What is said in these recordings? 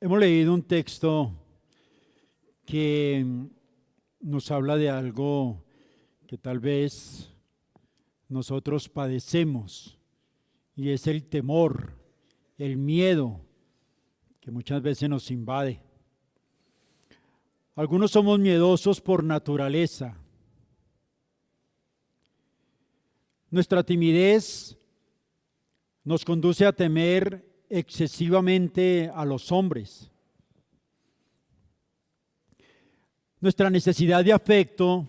Hemos leído un texto que nos habla de algo que tal vez nosotros padecemos, y es el temor, el miedo que muchas veces nos invade. Algunos somos miedosos por naturaleza. Nuestra timidez nos conduce a temer excesivamente a los hombres. Nuestra necesidad de afecto,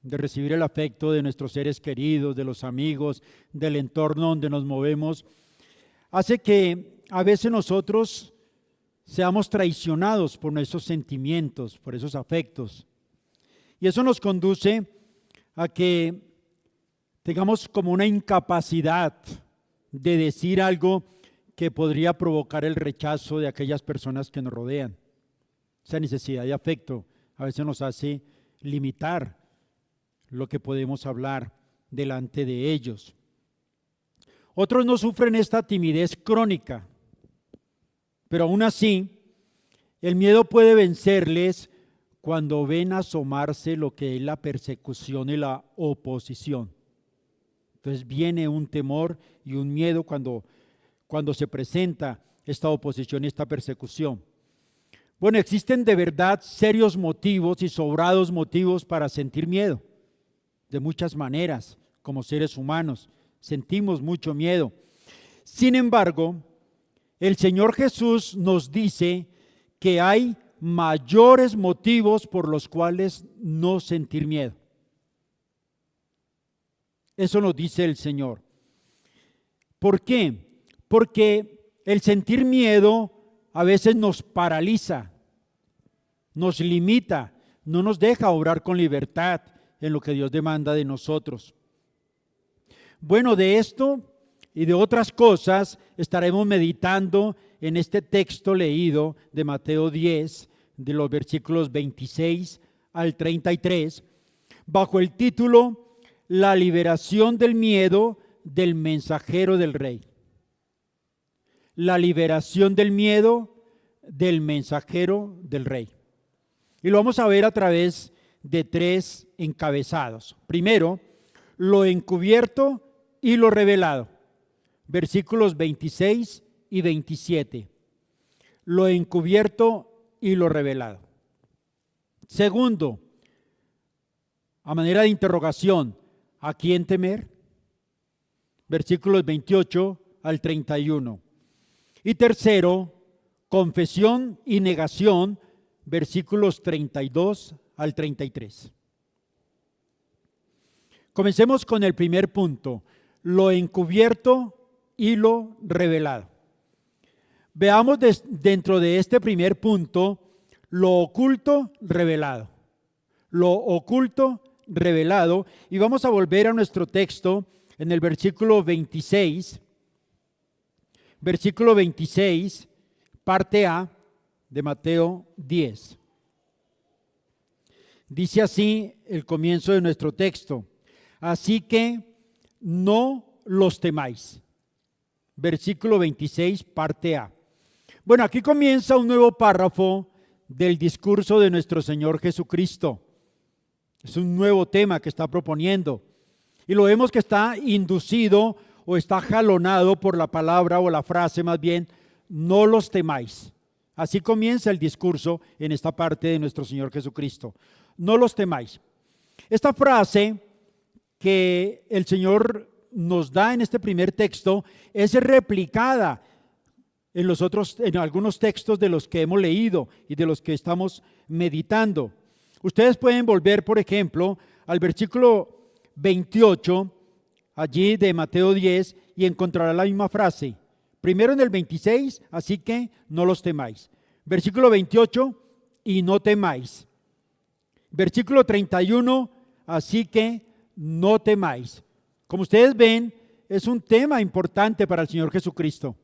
de recibir el afecto de nuestros seres queridos, de los amigos, del entorno donde nos movemos, hace que a veces nosotros seamos traicionados por nuestros sentimientos, por esos afectos. Y eso nos conduce a que tengamos como una incapacidad de decir algo que podría provocar el rechazo de aquellas personas que nos rodean. Esa necesidad de afecto a veces nos hace limitar lo que podemos hablar delante de ellos. Otros no sufren esta timidez crónica, pero aún así el miedo puede vencerles cuando ven asomarse lo que es la persecución y la oposición. Entonces viene un temor y un miedo cuando se presenta esta oposición y esta persecución. Bueno, existen de verdad serios motivos y sobrados motivos para sentir miedo. De muchas maneras, como seres humanos, sentimos mucho miedo. Sin embargo, el Señor Jesús nos dice que hay mayores motivos por los cuales no sentir miedo. Eso nos dice el Señor. ¿Por qué? Porque el sentir miedo a veces nos paraliza, nos limita, no nos deja obrar con libertad en lo que Dios demanda de nosotros. Bueno, de esto y de otras cosas estaremos meditando en este texto leído de Mateo 10, de los versículos 26 al 33, bajo el título La liberación del miedo del mensajero del rey. La liberación del miedo del mensajero del rey. Y lo vamos a ver a través de tres encabezados. Primero, lo encubierto y lo revelado. Versículos 26 y 27. Lo encubierto y lo revelado. Segundo, a manera de interrogación, ¿a quién temer? Versículos 28 al 31. Y tercero, confesión y negación, versículos 32 al 33. Comencemos con el primer punto, lo encubierto y lo revelado. Veamos dentro de este primer punto lo oculto revelado. Lo oculto revelado, y vamos a volver a nuestro texto en el versículo 26. Versículo 26, parte A de Mateo 10. Dice así el comienzo de nuestro texto. Así que no los temáis. Versículo 26, parte A. Bueno, aquí comienza un nuevo párrafo del discurso de nuestro Señor Jesucristo. Es un nuevo tema que está proponiendo. Y lo vemos que está inducido o está jalonado por la palabra o la frase más bien, no los temáis. Así comienza el discurso en esta parte de nuestro Señor Jesucristo. No los temáis. Esta frase que el Señor nos da en este primer texto es replicada en algunos textos de los que hemos leído y de los que estamos meditando. Ustedes pueden volver, por ejemplo, al versículo 28, allí de Mateo 10, y encontrarán la misma frase. Primero en el 26, así que no los temáis. Versículo 28, y no temáis. Versículo 31, así que no temáis. Como ustedes ven, es un tema importante para el Señor Jesucristo,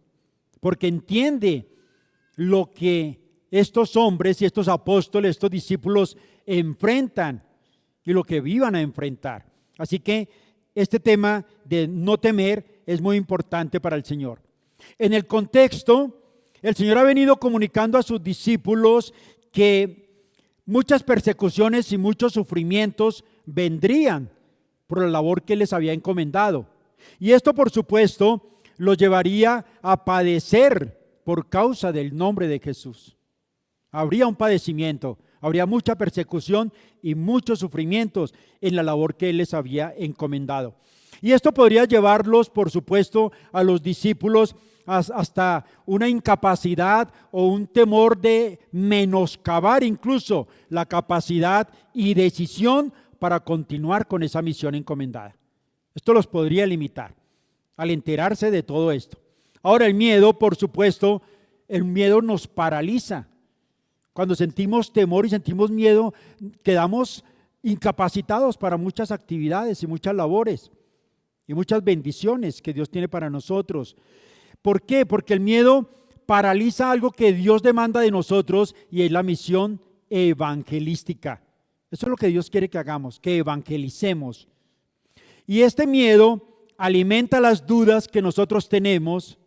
porque entiende lo que estos hombres y estos apóstoles, estos discípulos enfrentan y lo que vivan a enfrentar. Así que este tema de no temer es muy importante para el Señor. En el contexto, el Señor ha venido comunicando a sus discípulos que muchas persecuciones y muchos sufrimientos vendrían por la labor que les había encomendado. Y esto, por supuesto, los llevaría a padecer por causa del nombre de Jesús. Habría un padecimiento, habría mucha persecución y muchos sufrimientos en la labor que Él les había encomendado. Y esto podría llevarlos, por supuesto, a los discípulos hasta una incapacidad o un temor de menoscabar incluso la capacidad y decisión para continuar con esa misión encomendada. Esto los podría limitar al enterarse de todo esto. Ahora, el miedo, por supuesto, el miedo nos paraliza. Cuando sentimos temor y sentimos miedo, quedamos incapacitados para muchas actividades y muchas labores y muchas bendiciones que Dios tiene para nosotros. ¿Por qué? Porque el miedo paraliza algo que Dios demanda de nosotros y es la misión evangelística. Eso es lo que Dios quiere que hagamos, que evangelicemos. Y este miedo alimenta las dudas que nosotros tenemos,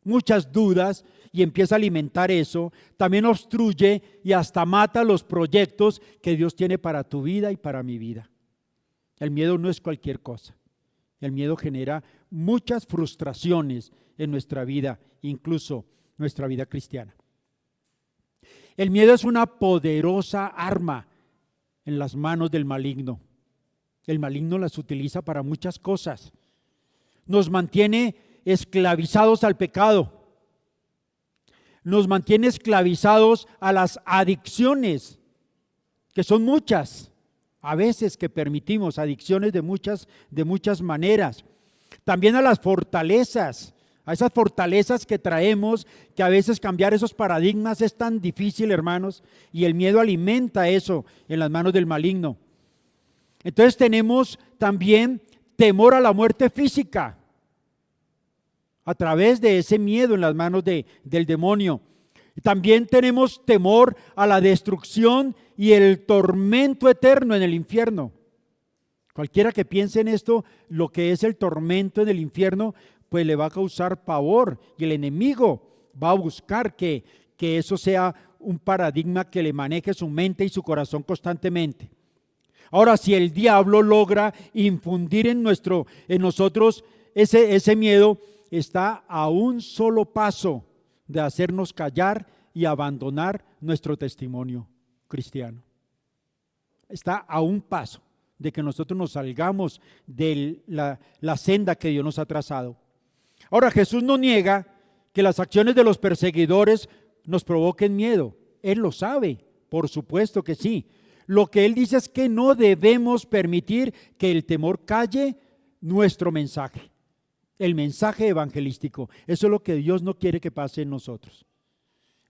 muchas dudas, y empieza a alimentar eso. También obstruye y hasta mata los proyectos que Dios tiene para tu vida y para mi vida. El miedo no es cualquier cosa. El miedo genera muchas frustraciones en nuestra vida, incluso nuestra vida cristiana. El miedo es una poderosa arma en las manos del maligno. El maligno las utiliza para muchas cosas. Nos mantiene esclavizados al pecado. Nos mantiene esclavizados a las adicciones, que son muchas, a veces que permitimos adicciones de muchas maneras. También a las fortalezas, a esas fortalezas que traemos, que a veces cambiar esos paradigmas es tan difícil, hermanos, y el miedo alimenta eso en las manos del maligno. Entonces tenemos también temor a la muerte física, a través de ese miedo en las manos del demonio. También tenemos temor a la destrucción y el tormento eterno en el infierno. Cualquiera que piense en esto, lo que es el tormento en el infierno, pues le va a causar pavor, y el enemigo va a buscar que eso sea un paradigma que le maneje su mente y su corazón constantemente. Ahora, si el diablo logra infundir en nosotros ese miedo, está a un solo paso de hacernos callar y abandonar nuestro testimonio cristiano. Está a un paso de que nosotros nos salgamos de la senda que Dios nos ha trazado. Ahora, Jesús no niega que las acciones de los perseguidores nos provoquen miedo. Él lo sabe, por supuesto que sí. Lo que Él dice es que no debemos permitir que el temor calle nuestro mensaje. El mensaje evangelístico. Eso es lo que Dios no quiere que pase en nosotros.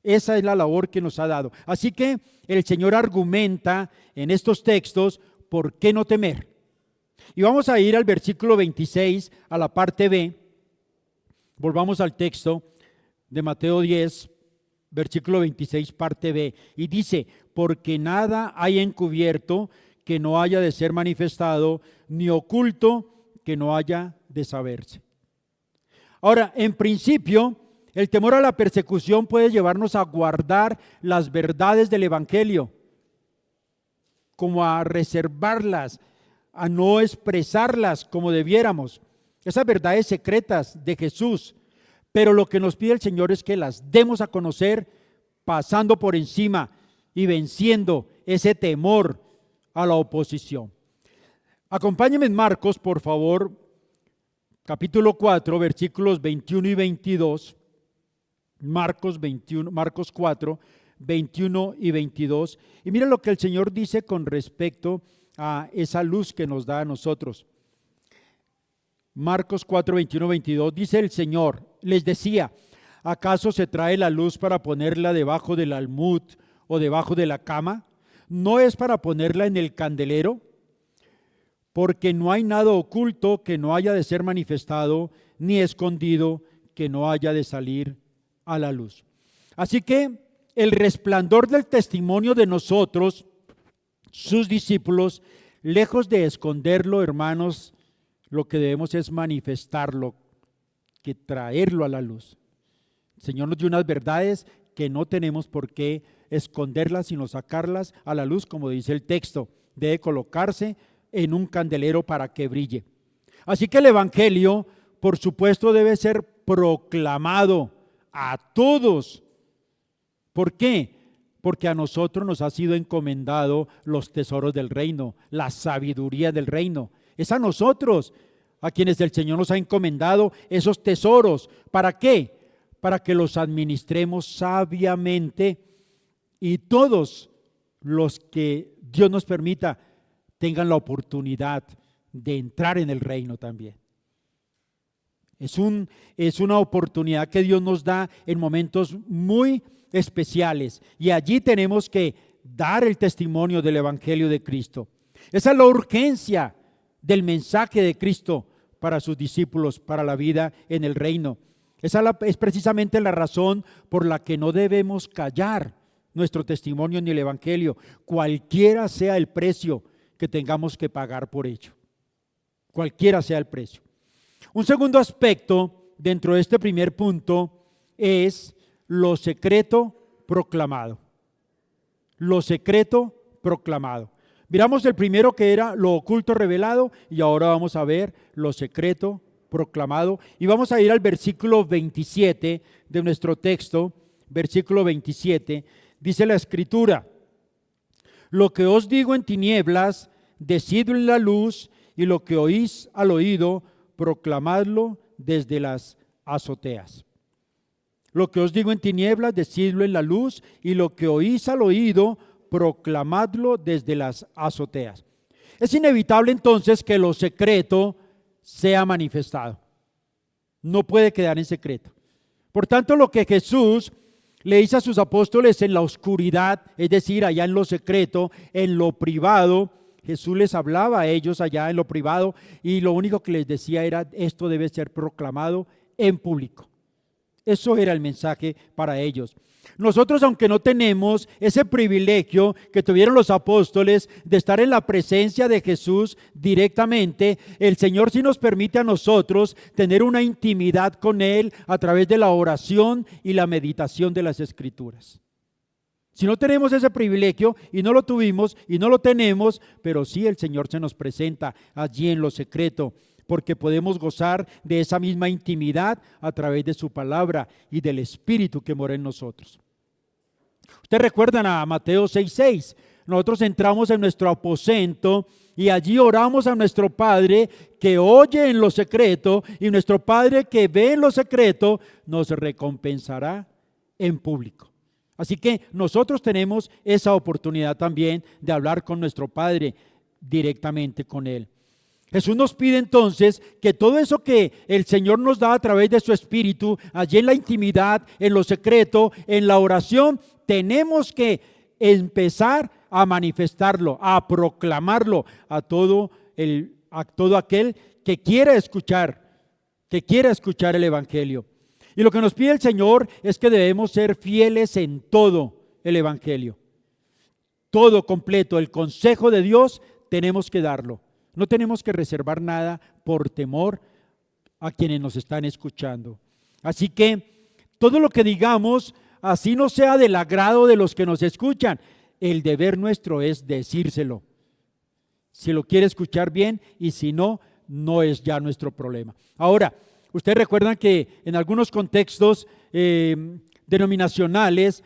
Esa es la labor que nos ha dado. Así que el Señor argumenta en estos textos por qué no temer. Y vamos a ir al versículo 26, a la parte B. Volvamos al texto de Mateo 10, versículo 26, parte B. Y dice, porque nada hay encubierto que no haya de ser manifestado, ni oculto que no haya de saberse. Ahora, en principio, el temor a la persecución puede llevarnos a guardar las verdades del Evangelio, como a reservarlas, a no expresarlas como debiéramos, esas verdades secretas de Jesús. Pero lo que nos pide el Señor es que las demos a conocer pasando por encima y venciendo ese temor a la oposición. Acompáñenme en Marcos, por favor, capítulo 4, versículos 21 y 22. Marcos 4, 21 y 22. Y miren lo que el Señor dice con respecto a esa luz que nos da a nosotros. Marcos 4, 21, 22. Dice el Señor, les decía, ¿acaso se trae la luz para ponerla debajo del almud o debajo de la cama? ¿No es para ponerla en el candelero? Porque no hay nada oculto que no haya de ser manifestado, ni escondido que no haya de salir a la luz. Así que el resplandor del testimonio de nosotros, sus discípulos, lejos de esconderlo, hermanos, lo que debemos es manifestarlo, que traerlo a la luz. El Señor nos dio unas verdades que no tenemos por qué esconderlas, sino sacarlas a la luz, como dice el texto. Debe colocarse en un candelero para que brille. Así que el Evangelio, por supuesto, debe ser proclamado a todos. ¿Por qué? Porque a nosotros nos ha sido encomendado los tesoros del reino, la sabiduría del reino. Es a nosotros a quienes el Señor nos ha encomendado esos tesoros. ¿Para qué? Para que los administremos sabiamente y todos los que Dios nos permita tengan la oportunidad de entrar en el reino también. Es una oportunidad que Dios nos da en momentos muy especiales y allí tenemos que dar el testimonio del Evangelio de Cristo. Esa es la urgencia del mensaje de Cristo para sus discípulos, para la vida en el reino. Esa es precisamente la razón por la que no debemos callar nuestro testimonio ni el Evangelio, cualquiera sea el precio que tengamos que pagar por ello. Cualquiera sea el precio. Un segundo aspecto dentro de este primer punto es lo secreto proclamado. Lo secreto proclamado. Miramos el primero que era lo oculto revelado y ahora vamos a ver lo secreto proclamado. Y vamos a ir al versículo 27 de nuestro texto. Versículo 27, dice la Escritura: lo que os digo en tinieblas, decidlo en la luz, y lo que oís al oído, proclamadlo desde las azoteas. Lo que os digo en tinieblas, decidlo en la luz, y lo que oís al oído, proclamadlo desde las azoteas. Es inevitable entonces que lo secreto sea manifestado. No puede quedar en secreto. Por tanto, lo que Jesús le dice a sus apóstoles en la oscuridad, es decir, allá en lo secreto, en lo privado, Jesús les hablaba a ellos allá en lo privado y lo único que les decía era: esto debe ser proclamado en público. Eso era el mensaje para ellos. Nosotros, aunque no tenemos ese privilegio que tuvieron los apóstoles de estar en la presencia de Jesús directamente, el Señor sí nos permite a nosotros tener una intimidad con Él a través de la oración y la meditación de las Escrituras. Si no tenemos ese privilegio, y no lo tuvimos y no lo tenemos, pero sí el Señor se nos presenta allí en lo secreto, porque podemos gozar de esa misma intimidad a través de su palabra y del Espíritu que mora en nosotros. Ustedes recuerdan a Mateo 6:6. Nosotros entramos en nuestro aposento y allí oramos a nuestro Padre que oye en lo secreto, y nuestro Padre que ve en lo secreto nos recompensará en público. Así que nosotros tenemos esa oportunidad también de hablar con nuestro Padre directamente con Él. Jesús nos pide entonces que todo eso que el Señor nos da a través de su Espíritu, allí en la intimidad, en lo secreto, en la oración, tenemos que empezar a manifestarlo, a proclamarlo a todo aquel que quiera escuchar el Evangelio. Y lo que nos pide el Señor es que debemos ser fieles en todo el Evangelio. Todo completo, el consejo de Dios tenemos que darlo. No tenemos que reservar nada por temor a quienes nos están escuchando. Así que todo lo que digamos, así no sea del agrado de los que nos escuchan, el deber nuestro es decírselo. Si lo quiere escuchar bien, y si no, no es ya nuestro problema. Ahora, ustedes recuerdan que en algunos contextos denominacionales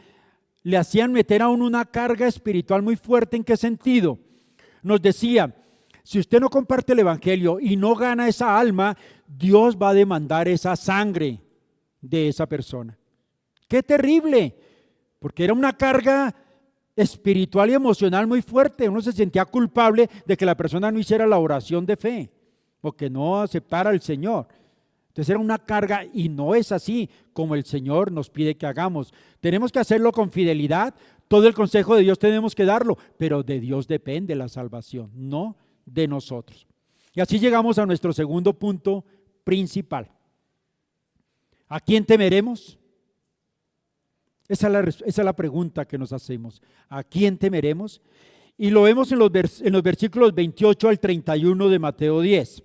le hacían meter a uno una carga espiritual muy fuerte. ¿En qué sentido? Nos decía: si usted no comparte el Evangelio y no gana esa alma, Dios va a demandar esa sangre de esa persona. ¡Qué terrible! Porque era una carga espiritual y emocional muy fuerte. Uno se sentía culpable de que la persona no hiciera la oración de fe o que no aceptara al Señor. Entonces era una carga, y no es así como el Señor nos pide que hagamos. Tenemos que hacerlo con fidelidad. Todo el consejo de Dios tenemos que darlo, pero de Dios depende la salvación, no de nosotros. Y así llegamos a nuestro segundo punto principal. ¿A quién temeremos? Esa es la pregunta que nos hacemos. ¿A quién temeremos? Y lo vemos en los versículos 28 al 31 de Mateo 10.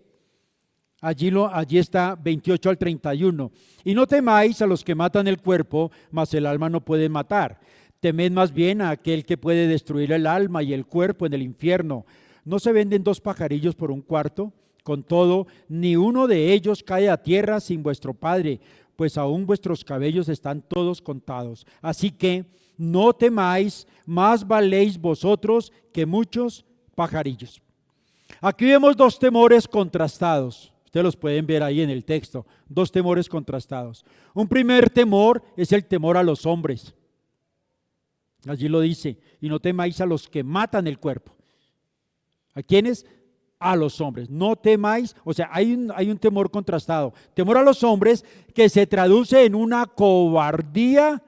Allí está 28 al 31. Y no temáis a los que matan el cuerpo, mas el alma no puede matar. Temed más bien a aquel que puede destruir el alma y el cuerpo en el infierno. ¿No se venden dos pajarillos por un cuarto? Con todo, ni uno de ellos cae a tierra sin vuestro Padre, pues aún vuestros cabellos están todos contados. Así que no temáis, más valéis vosotros que muchos pajarillos. Aquí vemos dos temores contrastados. Ustedes los pueden ver ahí en el texto, dos temores contrastados. Un primer temor es el temor a los hombres. Allí lo dice, y no temáis a los que matan el cuerpo. ¿A quiénes? A los hombres. No temáis, o sea, hay un temor contrastado. Temor a los hombres que se traduce en una cobardía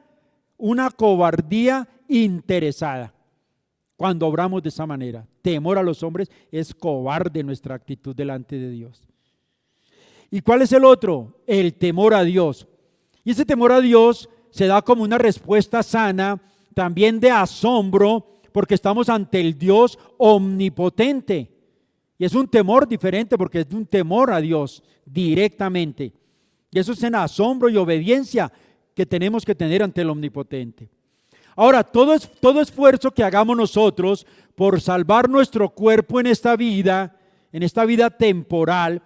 interesada. Cuando obramos de esa manera, temor a los hombres es cobarde nuestra actitud delante de Dios. ¿Y cuál es el otro? El temor a Dios. Y ese temor a Dios se da como una respuesta sana, también de asombro, porque estamos ante el Dios omnipotente. Y es un temor diferente porque es un temor a Dios directamente. Y eso es en asombro y obediencia que tenemos que tener ante el omnipotente. Ahora, todo esfuerzo que hagamos nosotros por salvar nuestro cuerpo en esta vida temporal,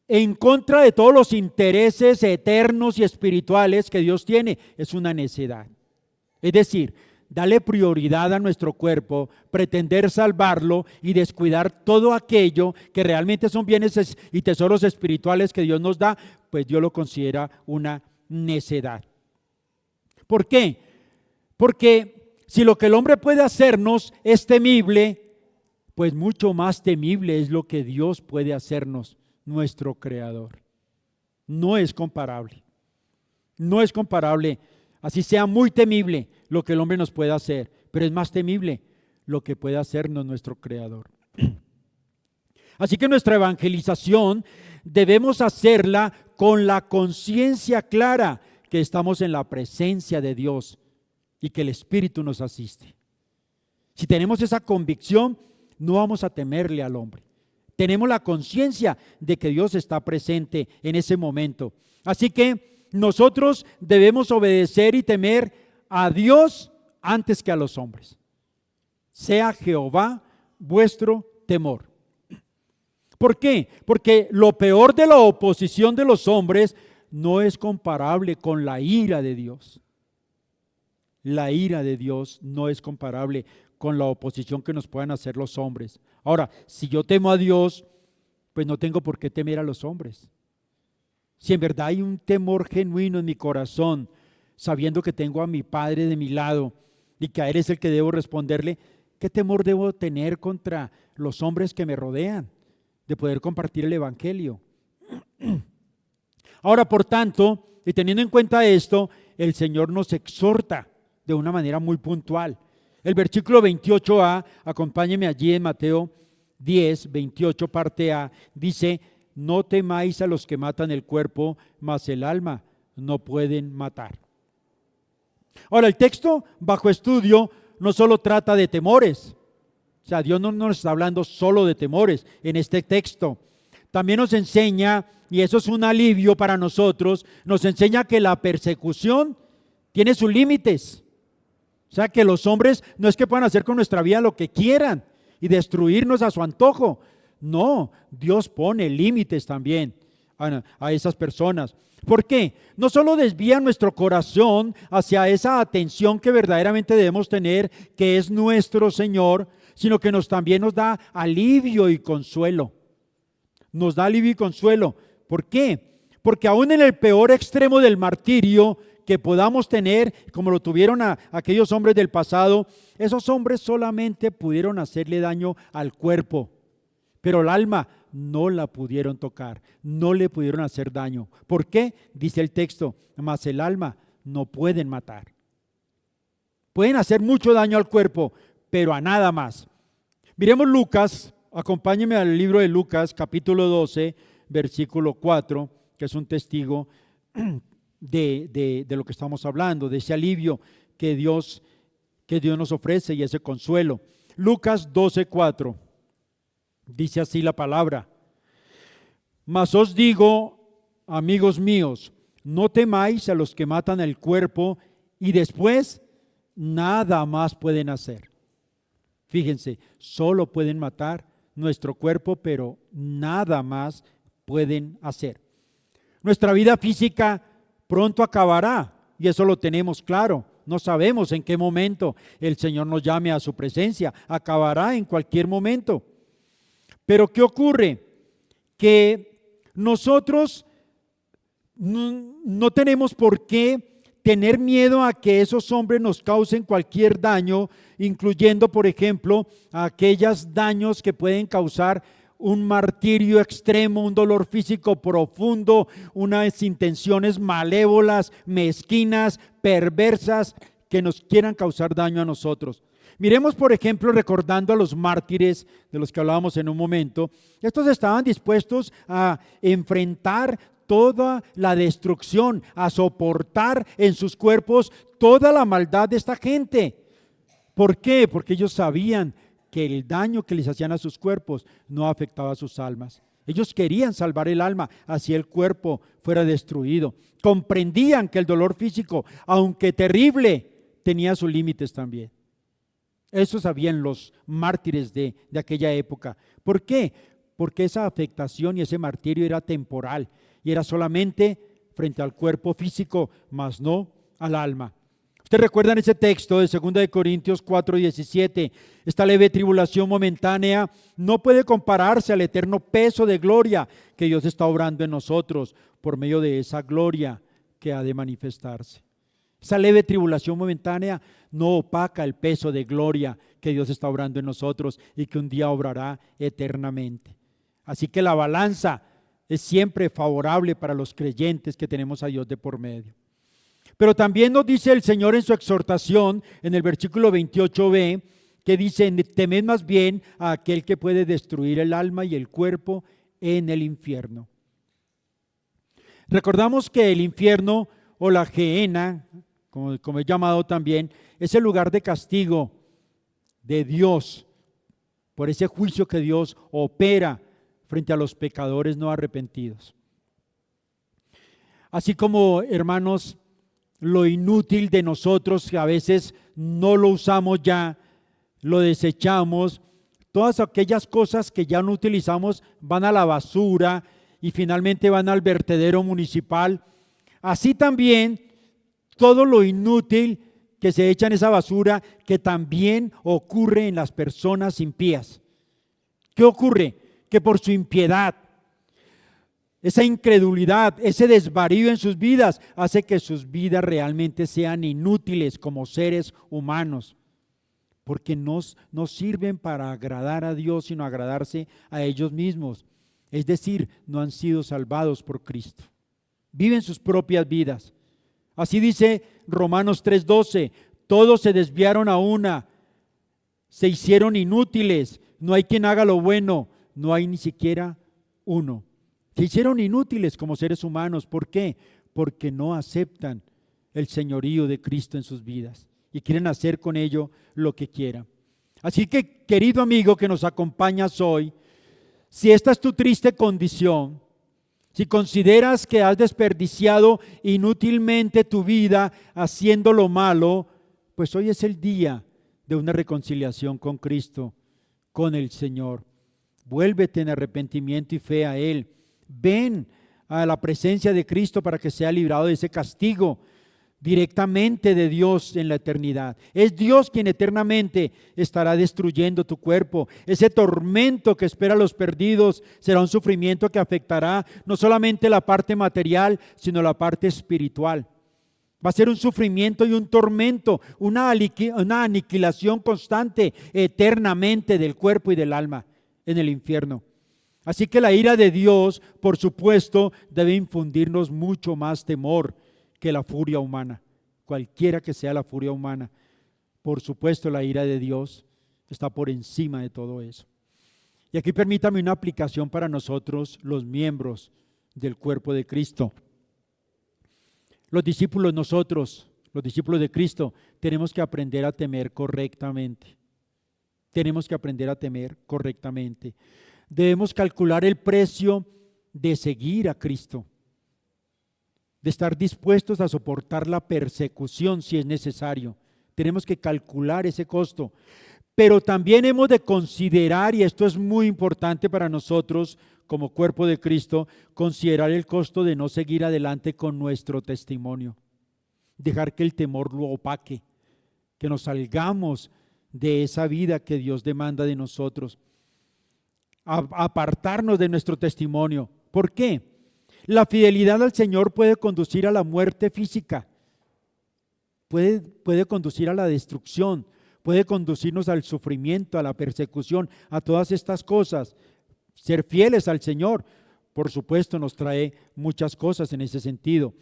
en contra de todos los intereses eternos y espirituales que Dios tiene, es una necedad. Es decir, darle prioridad a nuestro cuerpo, pretender salvarlo y descuidar todo aquello que realmente son bienes y tesoros espirituales que Dios nos da, pues Dios lo considera una necedad. ¿Por qué? Porque si lo que el hombre puede hacernos es temible, pues mucho más temible es lo que Dios puede hacernos, nuestro Creador. No es comparable. No es comparable. Así sea muy temible lo que el hombre nos puede hacer, pero es más temible lo que puede hacernos nuestro Creador. Así que nuestra evangelización debemos hacerla con la conciencia clara que estamos en la presencia de Dios y que el Espíritu nos asiste. Si tenemos esa convicción, no vamos a temerle al hombre. Tenemos la conciencia de que Dios está presente en ese momento. Así que nosotros debemos obedecer y temer a Dios antes que a los hombres. Sea Jehová vuestro temor. ¿Por qué? Porque lo peor de la oposición de los hombres no es comparable con la ira de Dios. La ira de Dios no es comparable con la oposición que nos puedan hacer los hombres. Ahora, si yo temo a Dios, pues no tengo por qué temer a los hombres. Si en verdad hay un temor genuino en mi corazón, sabiendo que tengo a mi Padre de mi lado y que a Él es el que debo responderle, ¿qué temor debo tener contra los hombres que me rodean de poder compartir el Evangelio? Ahora, por tanto, y teniendo en cuenta esto, el Señor nos exhorta de una manera muy puntual. El versículo 28a, acompáñeme allí en Mateo 10, 28, parte A, dice: no temáis a los que matan el cuerpo, mas el alma no pueden matar. Ahora, el texto bajo estudio no solo trata de temores, o sea, Dios no nos está hablando solo de temores en este texto. También nos enseña, y eso es un alivio para nosotros, nos enseña que la persecución tiene sus límites. O sea, que los hombres no es que puedan hacer con nuestra vida lo que quieran y destruirnos a su antojo. No, Dios pone límites también a esas personas. ¿Por qué? No solo desvía nuestro corazón hacia esa atención que verdaderamente debemos tener, que es nuestro Señor, sino que también nos da alivio y consuelo. Nos da alivio y consuelo. ¿Por qué? Porque aún en el peor extremo del martirio que podamos tener, como lo tuvieron aquellos hombres del pasado, esos hombres solamente pudieron hacerle daño al cuerpo, pero el alma no la pudieron tocar, no le pudieron hacer daño. ¿Por qué? Dice el texto, mas el alma no pueden matar. Pueden hacer mucho daño al cuerpo, pero a nada más. Miremos Lucas, acompáñenme al libro de Lucas, capítulo 12, versículo 4, que es un testigo de lo que estamos hablando, de ese alivio que Dios nos ofrece y ese consuelo. Lucas 12:4, dice así la palabra: Mas os digo, amigos míos, no temáis a los que matan el cuerpo y después nada más pueden hacer. Fíjense, solo pueden matar nuestro cuerpo, pero nada más pueden hacer. Nuestra vida física pronto acabará y eso lo tenemos claro. No sabemos en qué momento el Señor nos llame a su presencia. Acabará en cualquier momento. Pero ¿qué ocurre? Que nosotros no tenemos por qué tener miedo a que esos hombres nos causen cualquier daño, incluyendo, por ejemplo, aquellos daños que pueden causar un martirio extremo, un dolor físico profundo, unas intenciones malévolas, mezquinas, perversas, que nos quieran causar daño a nosotros. Miremos, por ejemplo, recordando a los mártires de los que hablábamos en un momento. Estos estaban dispuestos a enfrentar toda la destrucción, a soportar en sus cuerpos toda la maldad de esta gente. ¿Por qué? Porque ellos sabían que el daño que les hacían a sus cuerpos no afectaba a sus almas. Ellos querían salvar el alma, así el cuerpo fuera destruido. Comprendían que el dolor físico, aunque terrible, tenía sus límites también. Eso sabían los mártires de aquella época. ¿Por qué? Porque esa afectación y ese martirio era temporal y era solamente frente al cuerpo físico, mas no al alma. Ustedes recuerdan ese texto de 2 Corintios 4:17. Esta leve tribulación momentánea no puede compararse al eterno peso de gloria que Dios está obrando en nosotros por medio de esa gloria que ha de manifestarse. Esa leve tribulación momentánea no opaca el peso de gloria que Dios está obrando en nosotros y que un día obrará eternamente. Así que la balanza es siempre favorable para los creyentes que tenemos a Dios de por medio. Pero también nos dice el Señor en su exhortación, en el versículo 28b, que dice: temed más bien a aquel que puede destruir el alma y el cuerpo en el infierno. Recordamos que el infierno o la Gehenna, como es llamado también, es el lugar de castigo de Dios por ese juicio que Dios opera frente a los pecadores no arrepentidos. Así como, hermanos, lo inútil de nosotros, que a veces no lo usamos ya, lo desechamos, todas aquellas cosas que ya no utilizamos van a la basura y finalmente van al vertedero municipal. Así también todo lo inútil que se echa en esa basura, que también ocurre en las personas impías. ¿Qué ocurre? Que por su impiedad, esa incredulidad, ese desvarío en sus vidas, hace que sus vidas realmente sean inútiles como seres humanos, porque no sirven para agradar a Dios, sino agradarse a ellos mismos. Es decir, no han sido salvados por Cristo. Viven sus propias vidas. Así dice Romanos 3:12, todos se desviaron a una, se hicieron inútiles, no hay quien haga lo bueno, no hay ni siquiera uno. Se hicieron inútiles como seres humanos. ¿Por qué? Porque no aceptan el señorío de Cristo en sus vidas y quieren hacer con ello lo que quieran. Así que, querido amigo que nos acompañas hoy, si esta es tu triste condición, si consideras que has desperdiciado inútilmente tu vida haciendo lo malo, pues hoy es el día de una reconciliación con Cristo, con el Señor. Vuélvete en arrepentimiento y fe a Él. Ven a la presencia de Cristo para que sea librado de ese castigo directamente de Dios en la eternidad. Es Dios quien eternamente estará destruyendo tu cuerpo. Ese tormento que espera a los perdidos será un sufrimiento que afectará no solamente la parte material, sino la parte espiritual. Va a ser un sufrimiento y un tormento, una aniquilación constante eternamente del cuerpo y del alma en el infierno. Así que la ira de Dios, por supuesto, debe infundirnos mucho más temor que la furia humana, cualquiera que sea la furia humana. Por supuesto, la ira de Dios está por encima de todo eso. Y aquí permítame una aplicación para nosotros, los miembros del cuerpo de Cristo. Los discípulos, nosotros, los discípulos de Cristo, tenemos que aprender a temer correctamente. Tenemos que aprender a temer correctamente. Debemos calcular el precio de seguir a Cristo, de estar dispuestos a soportar la persecución si es necesario. Tenemos que calcular ese costo. Pero también hemos de considerar, y esto es muy importante para nosotros como cuerpo de Cristo, considerar el costo de no seguir adelante con nuestro testimonio. Dejar que el temor lo opaque, que nos salgamos de esa vida que Dios demanda de nosotros. Apartarnos de nuestro testimonio. ¿Por qué? La fidelidad al Señor puede conducir a la muerte física, puede conducir a la destrucción, puede conducirnos al sufrimiento, a la persecución, a todas estas cosas. Ser fieles al Señor, por supuesto, nos trae muchas cosas en ese sentido.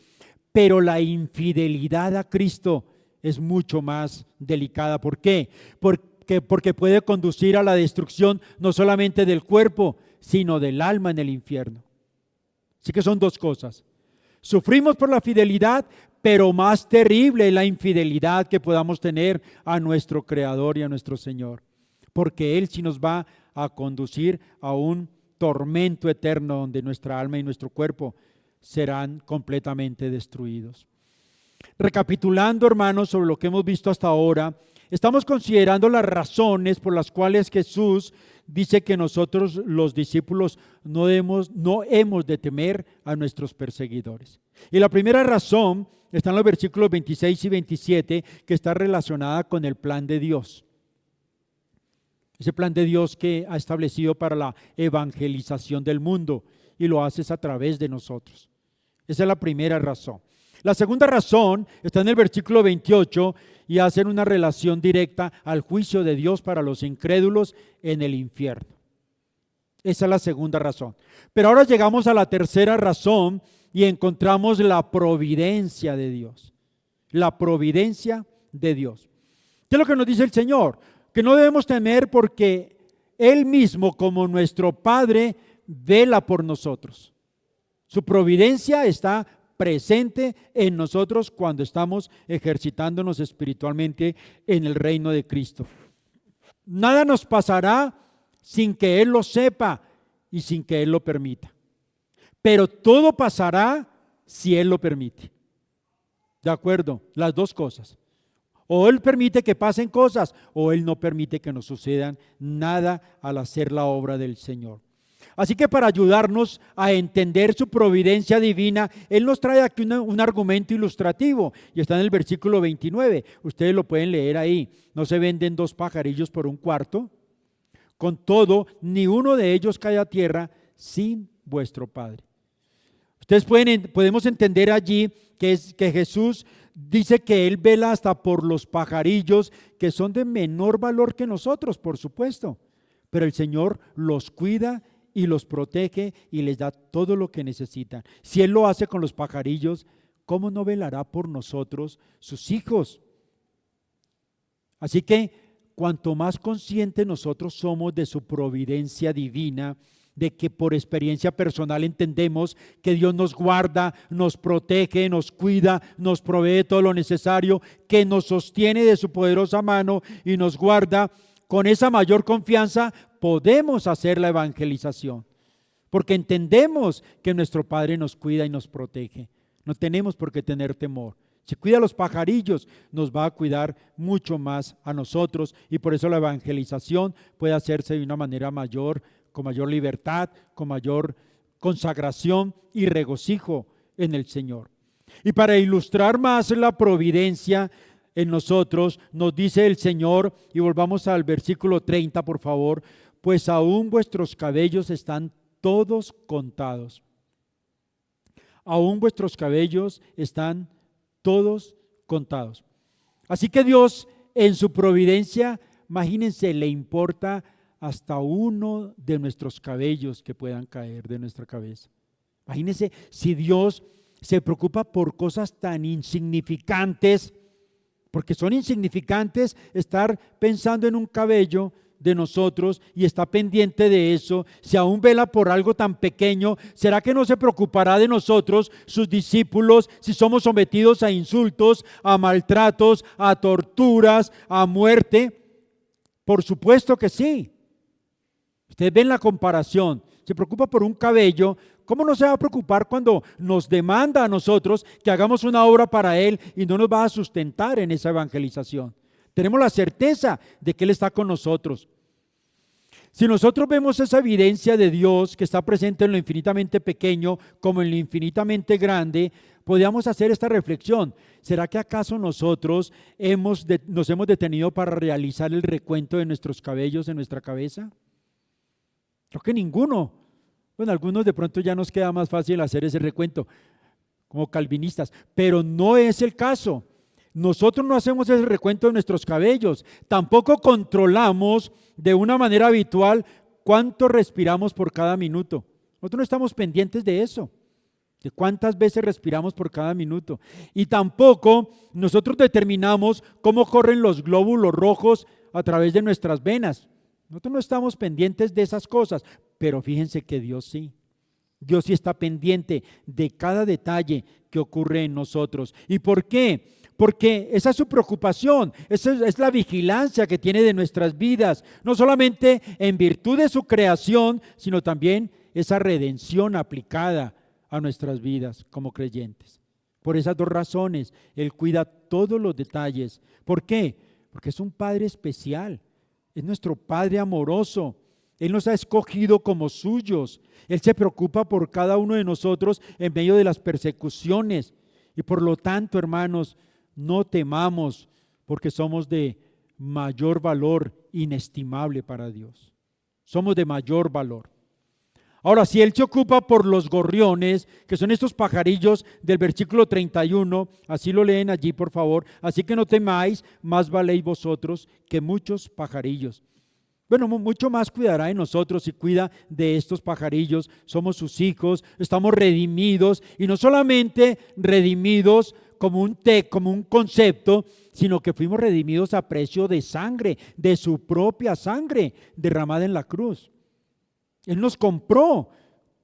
Pero la infidelidad a Cristo es mucho más delicada. ¿Por qué? Porque puede conducir a la destrucción no solamente del cuerpo, sino del alma en el infierno. Así que son dos cosas. Sufrimos por la fidelidad, pero más terrible es la infidelidad que podamos tener a nuestro Creador y a nuestro Señor. Porque Él sí nos va a conducir a un tormento eterno donde nuestra alma y nuestro cuerpo serán completamente destruidos. Recapitulando, hermanos, sobre lo que hemos visto hasta ahora, estamos considerando las razones por las cuales Jesús dice que nosotros los discípulos no hemos de temer a nuestros perseguidores. Y la primera razón está en los versículos 26 y 27, que está relacionada con el plan de Dios. Ese plan de Dios que ha establecido para la evangelización del mundo, y lo haces a través de nosotros. Esa es la primera razón. La segunda razón está en el versículo 28 y hace una relación directa al juicio de Dios para los incrédulos en el infierno. Esa es la segunda razón. Pero ahora llegamos a la tercera razón y encontramos la providencia de Dios. La providencia de Dios. ¿Qué es lo que nos dice el Señor? Que no debemos temer porque Él mismo, como nuestro Padre, vela por nosotros. Su providencia está presente en nosotros cuando estamos ejercitándonos espiritualmente en el reino de Cristo. Nada nos pasará sin que Él lo sepa y sin que Él lo permita. Pero todo pasará si Él lo permite. ¿De acuerdo? Las dos cosas. O Él permite que pasen cosas, o Él no permite que nos sucedan nada al hacer la obra del Señor. Así que para ayudarnos a entender su providencia divina, Él nos trae aquí un argumento ilustrativo y está en el versículo 29. Ustedes lo pueden leer ahí. ¿No se venden 2 pajarillos por un cuarto? Con todo, ni uno de ellos cae a tierra sin vuestro Padre. Podemos entender allí que Jesús dice que Él vela hasta por los pajarillos que son de menor valor que nosotros, por supuesto. Pero el Señor los cuida y los protege y les da todo lo que necesitan. Si Él lo hace con los pajarillos, ¿cómo no velará por nosotros, sus hijos? Así que cuanto más conscientes nosotros somos de su providencia divina, de que por experiencia personal entendemos que Dios nos guarda, nos protege, nos cuida, nos provee todo lo necesario, que nos sostiene de su poderosa mano y nos guarda, con esa mayor confianza podemos hacer la evangelización, porque entendemos que nuestro Padre nos cuida y nos protege. No tenemos por qué tener temor. Si cuida a los pajarillos, nos va a cuidar mucho más a nosotros, y por eso la evangelización puede hacerse de una manera mayor, con mayor libertad, con mayor consagración y regocijo en el Señor. Y para ilustrar más la providencia en nosotros, nos dice el Señor, y volvamos al versículo 30, por favor, pues aún vuestros cabellos están todos contados. Aún vuestros cabellos están todos contados. Así que Dios, en su providencia, imagínense, le importa hasta uno de nuestros cabellos que puedan caer de nuestra cabeza. Imagínense si Dios se preocupa por cosas tan insignificantes, porque son insignificantes estar pensando en un cabello de nosotros y está pendiente de eso. Si aún vela por algo tan pequeño, ¿será que no se preocupará de nosotros, sus discípulos, si somos sometidos a insultos, a maltratos, a torturas, a muerte? Por supuesto que sí. Ustedes ven la comparación. Se preocupa por un cabello ¿cómo no se va a preocupar cuando nos demanda a nosotros que hagamos una obra para Él y no nos va a sustentar en esa evangelización? Tenemos la certeza de que Él está con nosotros. Si nosotros vemos esa evidencia de Dios que está presente en lo infinitamente pequeño como en lo infinitamente grande, podríamos hacer esta reflexión. ¿Será que acaso nosotros nos hemos detenido para realizar el recuento de nuestros cabellos en nuestra cabeza? Creo que ninguno. Bueno, algunos de pronto ya nos queda más fácil hacer ese recuento, como calvinistas, pero no es el caso. Nosotros no hacemos ese recuento de nuestros cabellos, tampoco controlamos de una manera habitual cuánto respiramos por cada minuto. Nosotros no estamos pendientes de eso, de cuántas veces respiramos por cada minuto. Y tampoco nosotros determinamos cómo corren los glóbulos rojos a través de nuestras venas. Nosotros no estamos pendientes de esas cosas, pero fíjense que Dios sí. Dios sí está pendiente de cada detalle que ocurre en nosotros. ¿Y por qué? Porque esa es su preocupación, esa es la vigilancia que tiene de nuestras vidas, no solamente en virtud de su creación, sino también esa redención aplicada a nuestras vidas como creyentes. Por esas dos razones, Él cuida todos los detalles. ¿Por qué? Porque es un Padre especial, es nuestro Padre amoroso. Él nos ha escogido como suyos. Él se preocupa por cada uno de nosotros en medio de las persecuciones. Y por lo tanto, hermanos, no temamos, porque somos de mayor valor inestimable para Dios. Somos de mayor valor. Ahora, si Él se ocupa por los gorriones, que son estos pajarillos del versículo 31, así lo leen allí, por favor. Así que no temáis, más valéis vosotros que muchos pajarillos. Bueno, mucho más cuidará de nosotros y cuida de estos pajarillos. Somos sus hijos, estamos redimidos, y no solamente redimidos como un concepto, sino que fuimos redimidos a precio de sangre, de su propia sangre derramada en la cruz. Él nos compró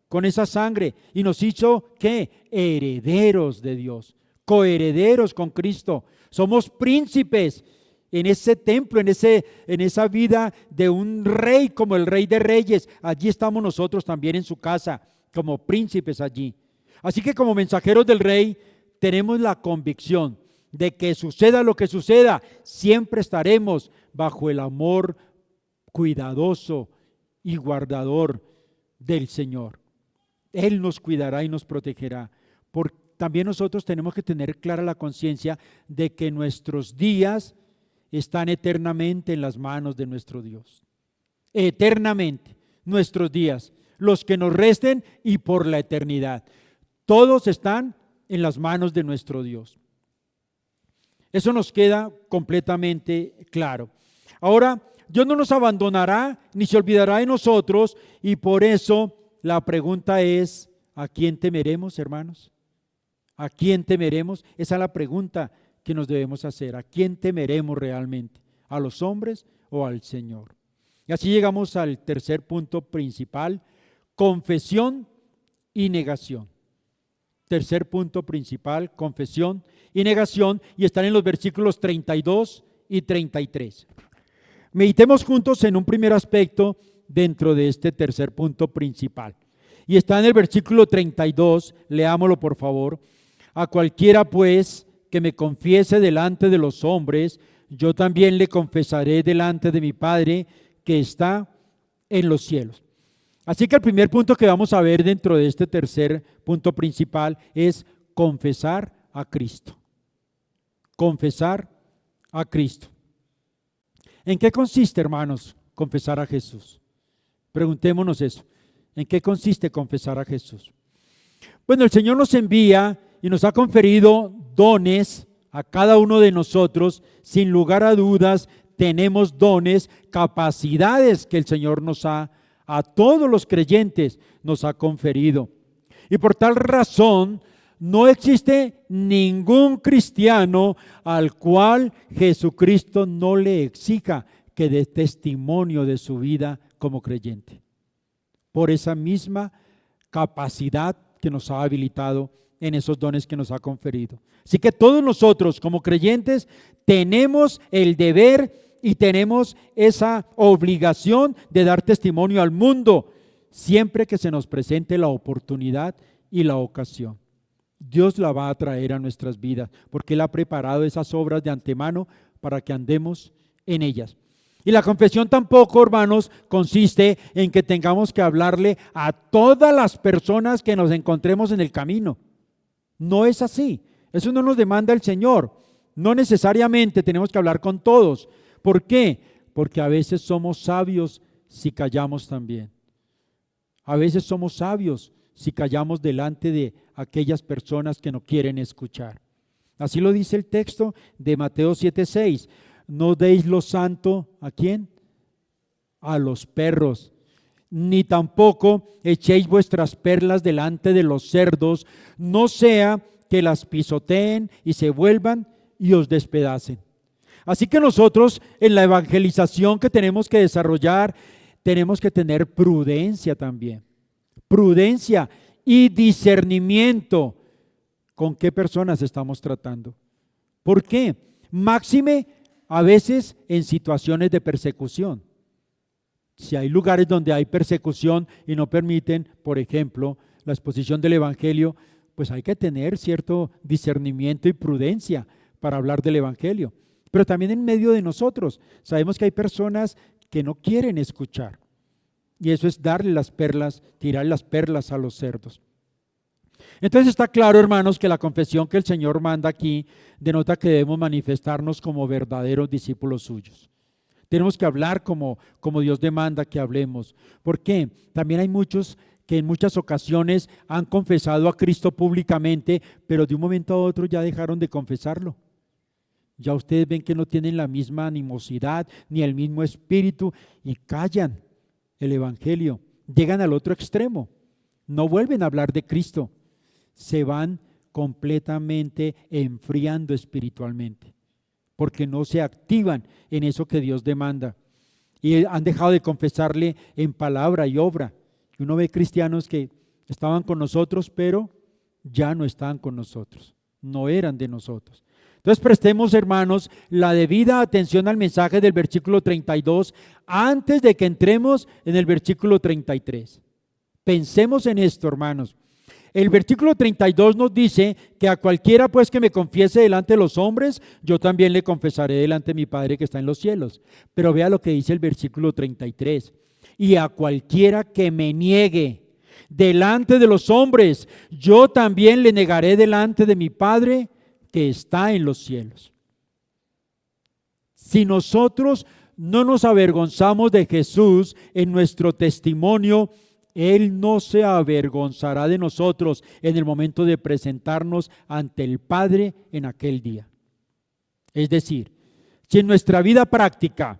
con esa sangre y nos hizo, ¿qué? Herederos de Dios, coherederos con Cristo. Somos príncipes en ese templo, en esa vida de un rey como el Rey de Reyes. Allí estamos nosotros también en su casa, como príncipes allí. Así que como mensajeros del Rey, tenemos la convicción de que suceda lo que suceda, siempre estaremos bajo el amor cuidadoso y guardador del Señor. Él nos cuidará y nos protegerá. También nosotros tenemos que tener clara la conciencia de que nuestros días están eternamente en las manos de nuestro Dios. Eternamente, nuestros días, los que nos resten y por la eternidad. Todos están en las manos de nuestro Dios. Eso nos queda completamente claro. Ahora, Dios no nos abandonará ni se olvidará de nosotros, y por eso la pregunta es, ¿a quién temeremos, hermanos? ¿A quién temeremos? Esa es la pregunta que nos debemos hacer. ¿A quién temeremos realmente? ¿A los hombres o al Señor? Y así llegamos al tercer punto principal: confesión y negación. Tercer punto principal: confesión y negación, y están en los versículos 32 y 33. Meditemos juntos en un primer aspecto dentro de este tercer punto principal. Y está en el versículo 32, leámoslo por favor. A cualquiera pues que me confiese delante de los hombres, yo también le confesaré delante de mi Padre que está en los cielos. Así que el primer punto que vamos a ver dentro de este tercer punto principal es confesar a Cristo. Confesar a Cristo. ¿En qué consiste, hermanos, confesar a Jesús? Preguntémonos eso. ¿En qué consiste confesar a Jesús? Bueno, el Señor nos envía y nos ha conferido dones a cada uno de nosotros. Sin lugar a dudas, tenemos dones, capacidades que el Señor a todos los creyentes nos ha conferido. Y por tal razón, no existe ningún cristiano al cual Jesucristo no le exija que dé testimonio de su vida como creyente. Por esa misma capacidad que nos ha habilitado en esos dones que nos ha conferido. Así que todos nosotros como creyentes tenemos el deber y tenemos esa obligación de dar testimonio al mundo siempre que se nos presente la oportunidad y la ocasión. Dios la va a traer a nuestras vidas, porque Él ha preparado esas obras de antemano para que andemos en ellas. Y la confesión tampoco, hermanos, consiste en que tengamos que hablarle a todas las personas que nos encontremos en el camino. No es así. Eso no nos demanda el Señor. No necesariamente tenemos que hablar con todos. ¿Por qué? Porque a veces somos sabios si callamos también. A veces somos sabios si callamos delante de aquellas personas que no quieren escuchar. Así lo dice el texto de Mateo 7:6. No deis lo santo, ¿a quién? A los perros. Ni tampoco echéis vuestras perlas delante de los cerdos, no sea que las pisoteen y se vuelvan y os despedacen. Así que nosotros en la evangelización que tenemos que desarrollar, tenemos que tener prudencia también. Prudencia y discernimiento con qué personas estamos tratando. ¿Por qué? Máxime a veces en situaciones de persecución. Si hay lugares donde hay persecución y no permiten, por ejemplo, la exposición del Evangelio, pues hay que tener cierto discernimiento y prudencia para hablar del Evangelio. Pero también en medio de nosotros, sabemos que hay personas que no quieren escuchar. Y eso es darle las perlas, tirar las perlas a los cerdos. Entonces está claro, hermanos, que la confesión que el Señor manda aquí denota que debemos manifestarnos como verdaderos discípulos suyos. Tenemos que hablar como Dios demanda que hablemos. ¿Por qué? También hay muchos que en muchas ocasiones han confesado a Cristo públicamente, pero de un momento a otro ya dejaron de confesarlo. Ya ustedes ven que no tienen la misma animosidad ni el mismo espíritu y callan el Evangelio. Llegan al otro extremo. No vuelven a hablar de Cristo. Se van completamente enfriando espiritualmente, porque no se activan en eso que Dios demanda. Y han dejado de confesarle en palabra y obra. Y uno ve cristianos que estaban con nosotros, pero ya no están con nosotros. No eran de nosotros. Entonces prestemos, hermanos, la debida atención al mensaje del versículo 32 antes de que entremos en el versículo 33. Pensemos en esto, hermanos. El versículo 32 nos dice que a cualquiera pues que me confiese delante de los hombres, yo también le confesaré delante de mi Padre que está en los cielos. Pero vea lo que dice el versículo 33. Y a cualquiera que me niegue delante de los hombres, yo también le negaré delante de mi Padre que está en los cielos. Si nosotros no nos avergonzamos de Jesús en nuestro testimonio, Él no se avergonzará de nosotros en el momento de presentarnos ante el Padre en aquel día. Es decir, si en nuestra vida práctica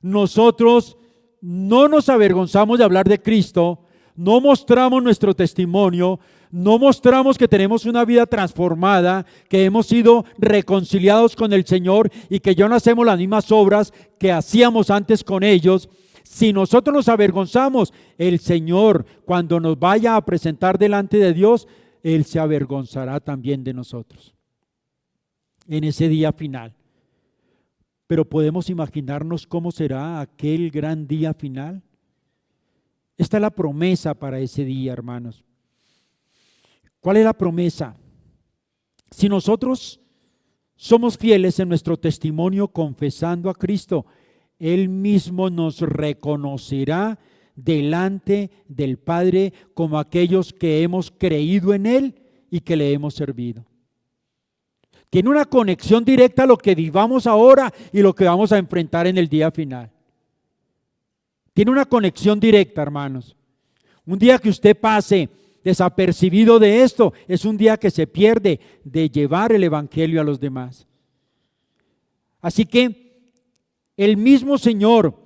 nosotros no nos avergonzamos de hablar de Cristo, no mostramos nuestro testimonio, no mostramos que tenemos una vida transformada, que hemos sido reconciliados con el Señor y que ya no hacemos las mismas obras que hacíamos antes con ellos. Si nosotros nos avergonzamos, el Señor, cuando nos vaya a presentar delante de Dios, Él se avergonzará también de nosotros en ese día final. Pero podemos imaginarnos cómo será aquel gran día final. Esta es la promesa para ese día, hermanos. ¿Cuál es la promesa? Si nosotros somos fieles en nuestro testimonio confesando a Cristo, Él mismo nos reconocerá delante del Padre como aquellos que hemos creído en Él y que le hemos servido. Tiene una conexión directa a lo que vivamos ahora y lo que vamos a enfrentar en el día final. Tiene una conexión directa, hermanos. Un día que usted pase desapercibido de esto, es un día que se pierde de llevar el Evangelio a los demás. Así que el mismo Señor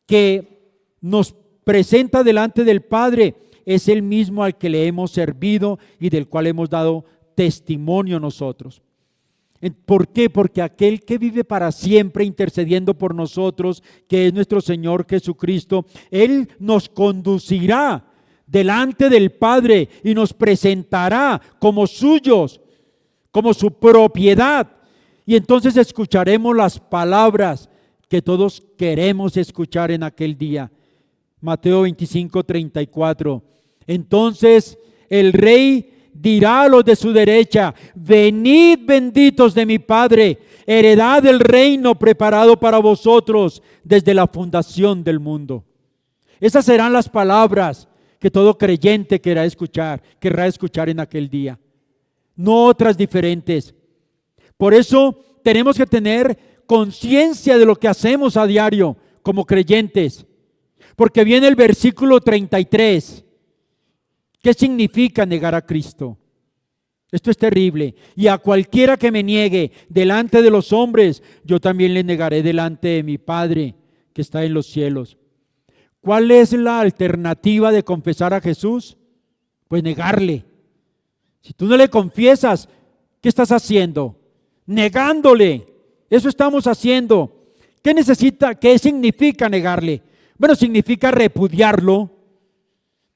que nos presenta delante del Padre es el mismo al que le hemos servido y del cual hemos dado testimonio nosotros. ¿Por qué? Porque aquel que vive para siempre intercediendo por nosotros, que es nuestro Señor Jesucristo, Él nos conducirá delante del Padre y nos presentará como suyos, como su propiedad. Y entonces escucharemos las palabras que todos queremos escuchar en aquel día. Mateo 25:34. Entonces el rey dirá a los de su derecha: venid benditos de mi Padre, heredad del reino preparado para vosotros desde la fundación del mundo. Esas serán las palabras que todo creyente querrá escuchar en aquel día, no otras diferentes. Por eso tenemos que tener conciencia de lo que hacemos a diario como creyentes, porque viene el versículo 33. ¿Qué significa negar a Cristo? Esto es terrible. Y a cualquiera que me niegue delante de los hombres, yo también le negaré delante de mi Padre que está en los cielos. ¿Cuál es la alternativa de confesar a Jesús? Pues negarle. Si tú no le confiesas, ¿qué estás haciendo? Negándole. Eso estamos haciendo. ¿Qué significa negarle? Bueno, significa repudiarlo,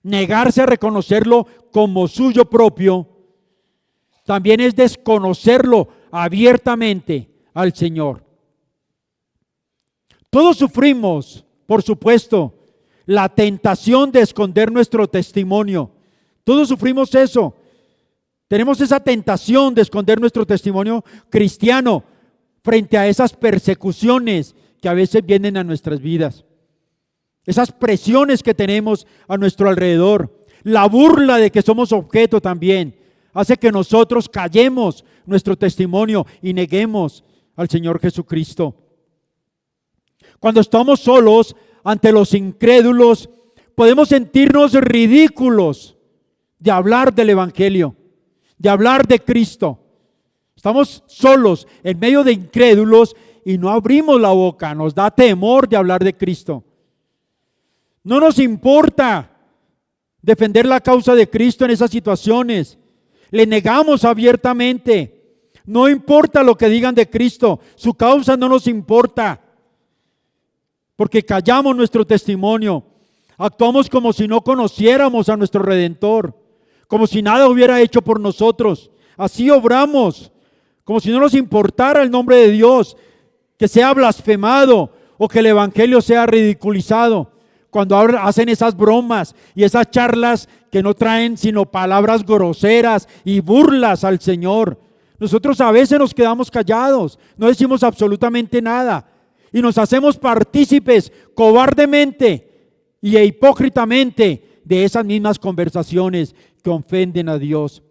negarse a reconocerlo como suyo propio. También es desconocerlo abiertamente al Señor. Todos sufrimos, por supuesto, la tentación de esconder nuestro testimonio. Todos sufrimos eso. Tenemos esa tentación de esconder nuestro testimonio cristiano frente a esas persecuciones que a veces vienen a nuestras vidas. Esas presiones que tenemos a nuestro alrededor. La burla de que somos objeto también hace que nosotros callemos nuestro testimonio y neguemos al Señor Jesucristo. Cuando estamos solos ante los incrédulos, podemos sentirnos ridículos de hablar del Evangelio, de hablar de Cristo. Estamos solos en medio de incrédulos y no abrimos la boca, nos da temor de hablar de Cristo. No nos importa defender la causa de Cristo en esas situaciones. Le negamos abiertamente. No importa lo que digan de Cristo, su causa no nos importa. Porque callamos nuestro testimonio. Actuamos como si no conociéramos a nuestro Redentor, como si nada hubiera hecho por nosotros. Así obramos, como si no nos importara el nombre de Dios, que sea blasfemado o que el Evangelio sea ridiculizado. Cuando hacen esas bromas y esas charlas que no traen sino palabras groseras y burlas al Señor, nosotros a veces nos quedamos callados, no decimos absolutamente nada y nos hacemos partícipes cobardemente y hipócritamente de esas mismas conversaciones que ofenden a Dios.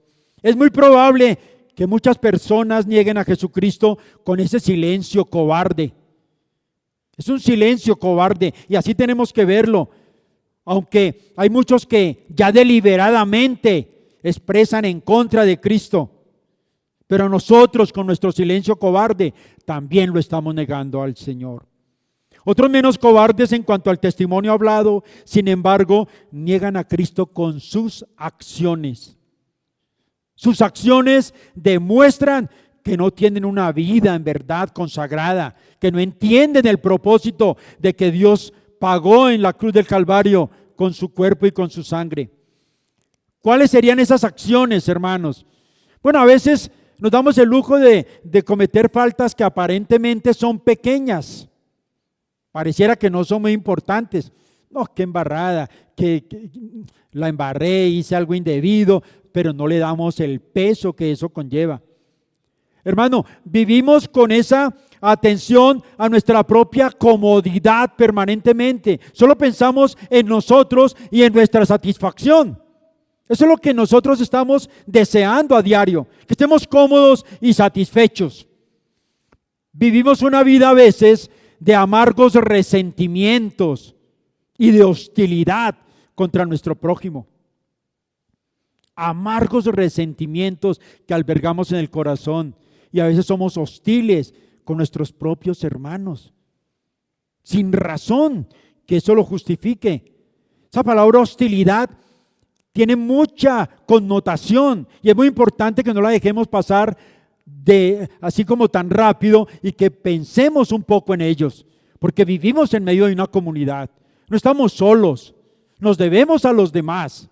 Es muy probable que muchas personas nieguen a Jesucristo con ese silencio cobarde. Es un silencio cobarde y así tenemos que verlo. Aunque hay muchos que ya deliberadamente expresan en contra de Cristo, pero nosotros con nuestro silencio cobarde también lo estamos negando al Señor. Otros menos cobardes en cuanto al testimonio hablado, sin embargo, niegan a Cristo con sus acciones. Sus acciones demuestran que no tienen una vida en verdad consagrada, que no entienden el propósito de que Dios pagó en la cruz del Calvario con su cuerpo y con su sangre. ¿Cuáles serían esas acciones, hermanos? Bueno, a veces nos damos el lujo de cometer faltas que aparentemente son pequeñas. Pareciera que no son muy importantes. No, qué embarrada, que la embarré, hice algo indebido, pero no le damos el peso que eso conlleva. Hermano, vivimos con esa atención a nuestra propia comodidad permanentemente. Solo pensamos en nosotros y en nuestra satisfacción. Eso es lo que nosotros estamos deseando a diario, que estemos cómodos y satisfechos. Vivimos una vida a veces de amargos resentimientos y de hostilidad contra nuestro prójimo. Amargos resentimientos que albergamos en el corazón y a veces somos hostiles con nuestros propios hermanos, sin razón que eso lo justifique. Esa palabra hostilidad tiene mucha connotación y es muy importante que no la dejemos pasar así como tan rápido y que pensemos un poco en ellos, porque vivimos en medio de una comunidad, no estamos solos, nos debemos a los demás.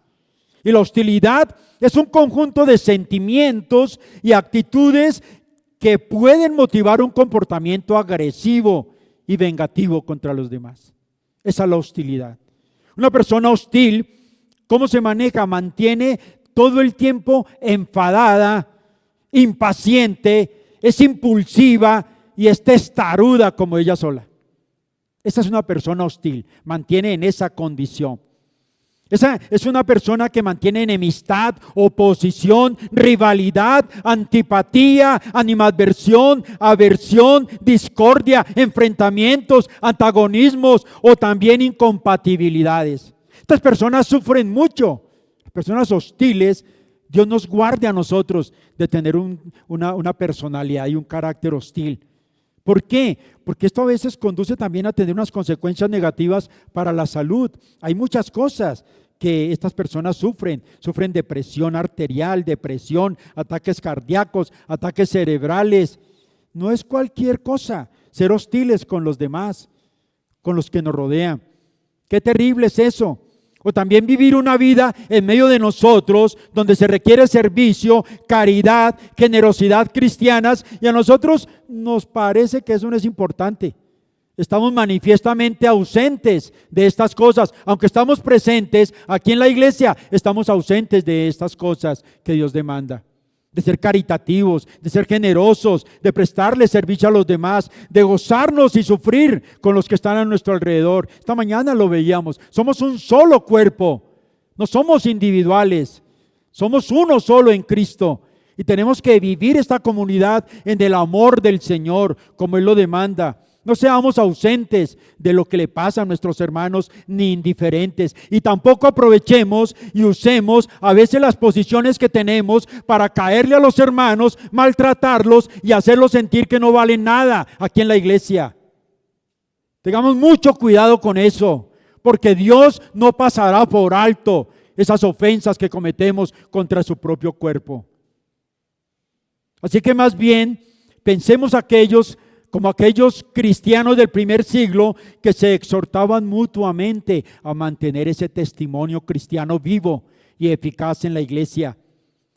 Y la hostilidad es un conjunto de sentimientos y actitudes que pueden motivar un comportamiento agresivo y vengativo contra los demás. Esa es la hostilidad. Una persona hostil, ¿cómo se maneja? Mantiene todo el tiempo enfadada, impaciente, es impulsiva y es testaruda como ella sola. Esa es una persona hostil, mantiene en esa condición. Esa es una persona que mantiene enemistad, oposición, rivalidad, antipatía, animadversión, aversión, discordia, enfrentamientos, antagonismos o también incompatibilidades. Estas personas sufren mucho. Personas hostiles, Dios nos guarde a nosotros de tener una personalidad y un carácter hostil. ¿Por qué? Porque esto a veces conduce también a tener unas consecuencias negativas para la salud. Hay muchas cosas que estas personas sufren depresión arterial, depresión, ataques cardíacos, ataques cerebrales. No es cualquier cosa ser hostiles con los demás, con los que nos rodean. Qué terrible es eso. O también vivir una vida en medio de nosotros donde se requiere servicio, caridad, generosidad cristianas y a nosotros nos parece que eso no es importante. Estamos manifiestamente ausentes de estas cosas. Aunque estamos presentes aquí en la iglesia, estamos ausentes de estas cosas que Dios demanda. De ser caritativos, de ser generosos, de prestarle servicio a los demás, de gozarnos y sufrir con los que están a nuestro alrededor. Esta mañana lo veíamos, somos un solo cuerpo, no somos individuales, somos uno solo en Cristo y tenemos que vivir esta comunidad en el amor del Señor como Él lo demanda. No seamos ausentes de lo que le pasa a nuestros hermanos ni indiferentes y tampoco aprovechemos y usemos a veces las posiciones que tenemos para caerle a los hermanos, maltratarlos y hacerlos sentir que no valen nada aquí en la iglesia. Tengamos mucho cuidado con eso, porque Dios no pasará por alto esas ofensas que cometemos contra su propio cuerpo. Así que más bien pensemos como aquellos cristianos del primer siglo que se exhortaban mutuamente a mantener ese testimonio cristiano vivo y eficaz en la iglesia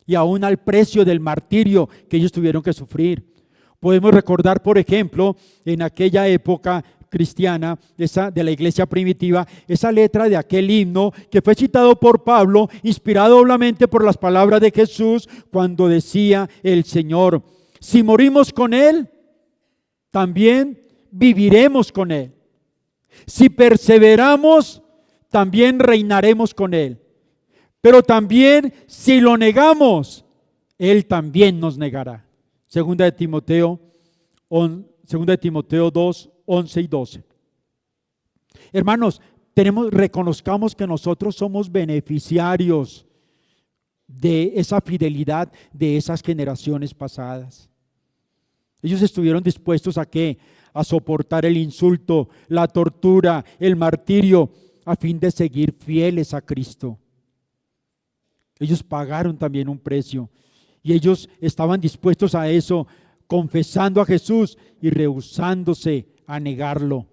y aún al precio del martirio que ellos tuvieron que sufrir. Podemos recordar, por ejemplo, en aquella época cristiana, de la iglesia primitiva, esa letra de aquel himno que fue citado por Pablo, inspirado obviamente por las palabras de Jesús, cuando decía el Señor: si morimos con Él, también viviremos con Él. Si perseveramos, también reinaremos con Él. Pero también si lo negamos, Él también nos negará. Segunda de Timoteo 2, 11 y 12. Hermanos, reconozcamos que nosotros somos beneficiarios de esa fidelidad de esas generaciones pasadas. Ellos estuvieron dispuestos ¿a qué? A soportar el insulto, la tortura, el martirio, a fin de seguir fieles a Cristo. Ellos pagaron también un precio y ellos estaban dispuestos a eso, confesando a Jesús y rehusándose a negarlo.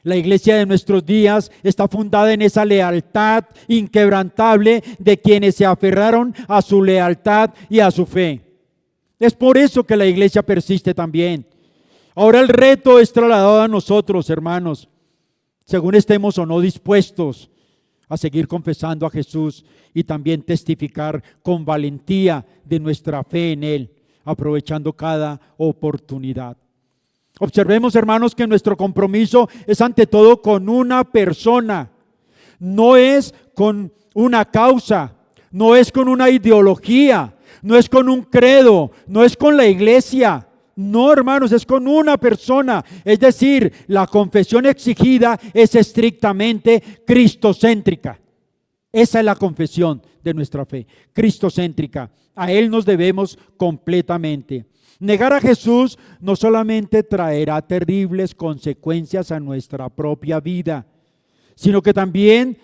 La iglesia de nuestros días está fundada en esa lealtad inquebrantable de quienes se aferraron a su lealtad y a su fe. Es por eso que la iglesia persiste también. Ahora el reto es trasladado a nosotros, hermanos, según estemos o no dispuestos a seguir confesando a Jesús y también testificar con valentía de nuestra fe en Él, aprovechando cada oportunidad. Observemos, hermanos, que nuestro compromiso es ante todo con una persona, no es con una causa, no es con una ideología, no es con un credo, no es con la iglesia. No, hermanos, es con una persona. Es decir, la confesión exigida es estrictamente cristocéntrica. Esa es la confesión de nuestra fe, cristocéntrica. A Él nos debemos completamente. Negar a Jesús no solamente traerá terribles consecuencias a nuestra propia vida, sino que también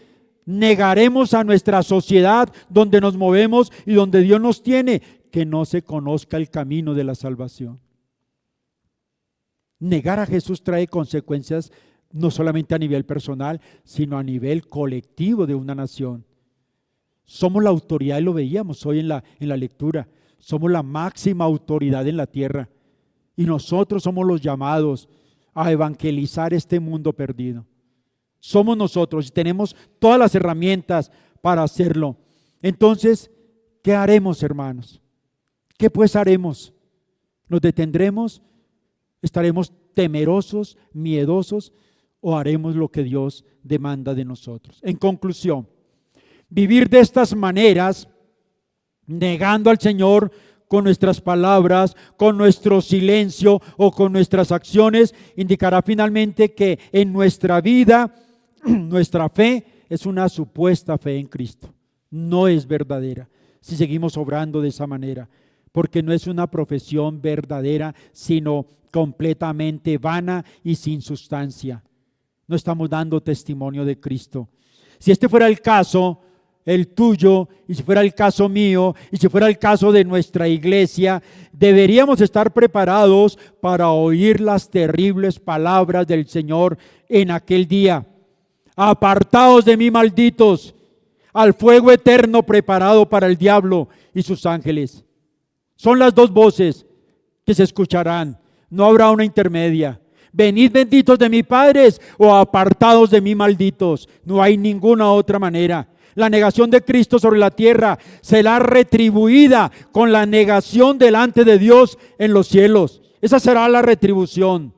negaremos a nuestra sociedad donde nos movemos y donde Dios nos tiene, que no se conozca el camino de la salvación. Negar a Jesús trae consecuencias no solamente a nivel personal, sino a nivel colectivo de una nación. Somos la autoridad, y lo veíamos hoy en la lectura, somos la máxima autoridad en la tierra y nosotros somos los llamados a evangelizar este mundo perdido. somos nosotros y tenemos todas las herramientas para hacerlo. Entonces, ¿qué haremos, hermanos? ¿Qué pues haremos? ¿Nos detendremos? ¿Estaremos temerosos, miedosos o haremos lo que Dios demanda de nosotros? En conclusión, vivir de estas maneras, negando al Señor con nuestras palabras, con nuestro silencio o con nuestras acciones, indicará finalmente que en nuestra vida, nuestra fe es una supuesta fe en Cristo. No es verdadera si seguimos obrando de esa manera, porque no es una profesión verdadera, sino completamente vana y sin sustancia. No estamos dando testimonio de Cristo. Si este fuera el caso, el tuyo, y si fuera el caso mío, y si fuera el caso de nuestra iglesia, deberíamos estar preparados para oír las terribles palabras del Señor en aquel día. Apartaos de mí, malditos, al fuego eterno preparado para el diablo y sus ángeles. Son las dos voces que se escucharán, no habrá una intermedia. Venid benditos de mis padres o apartados de mí, malditos. No hay ninguna otra manera. La negación de Cristo sobre la tierra será retribuida con la negación delante de Dios en los cielos. Esa será la retribución.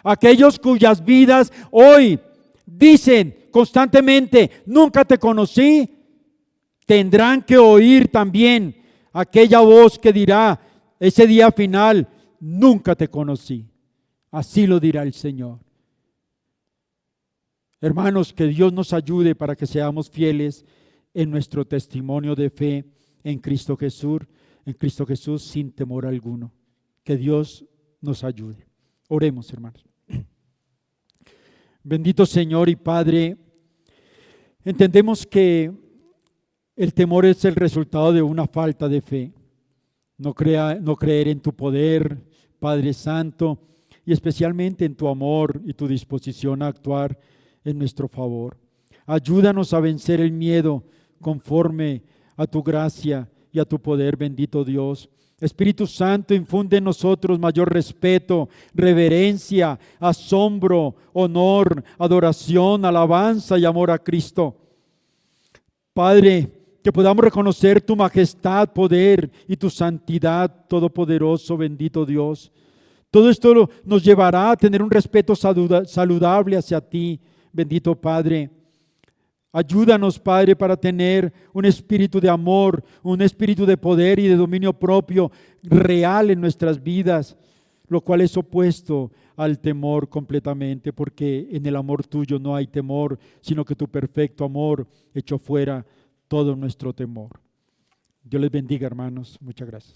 Aquellos cuyas vidas hoy dicen constantemente, nunca te conocí, tendrán que oír también aquella voz que dirá ese día final, nunca te conocí. Así lo dirá el Señor. Hermanos, que Dios nos ayude para que seamos fieles en nuestro testimonio de fe en Cristo Jesús sin temor alguno. Que Dios nos ayude. Oremos, hermanos. Bendito Señor y Padre, entendemos que el temor es el resultado de una falta de fe. No creer en tu poder, Padre Santo, y especialmente en tu amor y tu disposición a actuar en nuestro favor. Ayúdanos a vencer el miedo conforme a tu gracia y a tu poder, bendito Dios. Espíritu Santo, infunde en nosotros mayor respeto, reverencia, asombro, honor, adoración, alabanza y amor a Cristo. Padre, que podamos reconocer tu majestad, poder y tu santidad, todopoderoso, bendito Dios. Todo esto nos llevará a tener un respeto saludable hacia ti, bendito Padre. Ayúdanos, Padre, para tener un espíritu de amor, un espíritu de poder y de dominio propio real en nuestras vidas, lo cual es opuesto al temor completamente, porque en el amor tuyo no hay temor, sino que tu perfecto amor echó fuera todo nuestro temor. Dios les bendiga, hermanos. Muchas gracias.